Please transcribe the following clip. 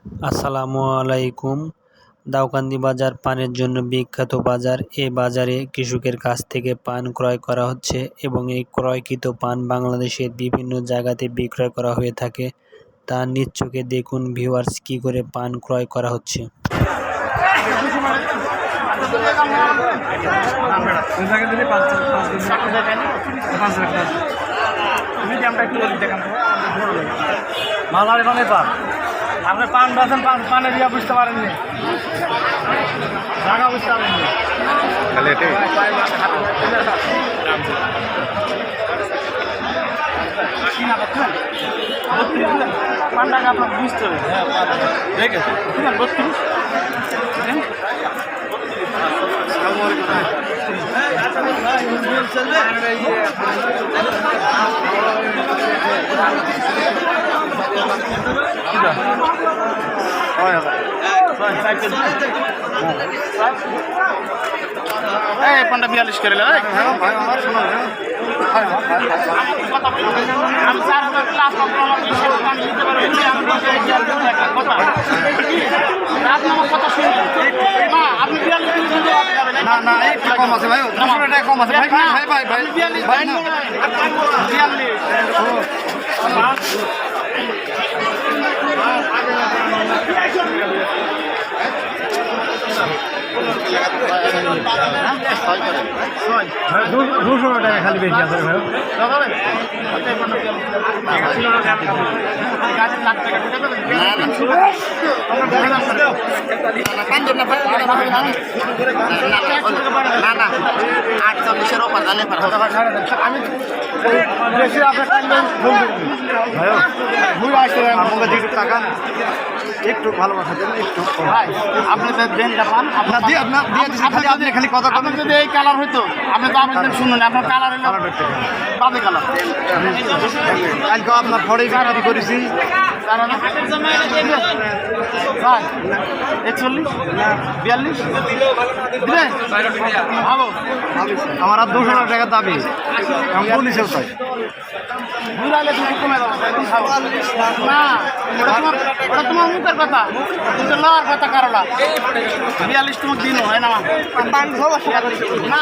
আসসালামু আলাইকুম। দাউকান্দি বাজার পানের জন্য বিখ্যাত বাজার। এই বাজারে কৃষকের কাছ থেকে পান ক্রয় করা হচ্ছে এবং এই ক্রয়কৃত পান বাংলাদেশের বিভিন্ন জায়গাতে বিক্রয় করা হয়ে থাকে। তা নিজ চোখে দেখুন ভিউয়ার্স, কি করে পান ক্রয় করা হচ্ছে। আপনি পান বাসেন, পানের ইয়া বুঝতে পারেননি, জায়গা বুঝতে পারেননি। পানটাকে আপনার বুঝতে হবে। ঠিক আছে, 32 পান্ডা 42 করে কম আছে ভাই, কম আছে ভাই, ভাই ভাই ভাই ভাই না $200 খালি বেশি আছে ভাই। না 48-এর ওপর জানে আমি বেশি আপনার টাকা একটু ভালোবাসা দেন, একটু ভাই আপনি দেন পান আপনার দিয়ে আপনার খালি আপনি খালি কথা আপনার যদি এই কালার হইতো আপনি তো আপনি শুনুন, আপনার কালার হলো বাদে কালার। কালকে আপনার ফড়ে বিক্রি করেছি 41 42 দিলেন ভালো। আমার আর 200 টাকা দাবি, পুলিশেও তাই ঘুরালে তুমি কমে যাবো না। ওটা তোমার মুখের কথা, কিন্তু লওয়ার কথা কারোলা 42 তোমাকে দিন হয় না না।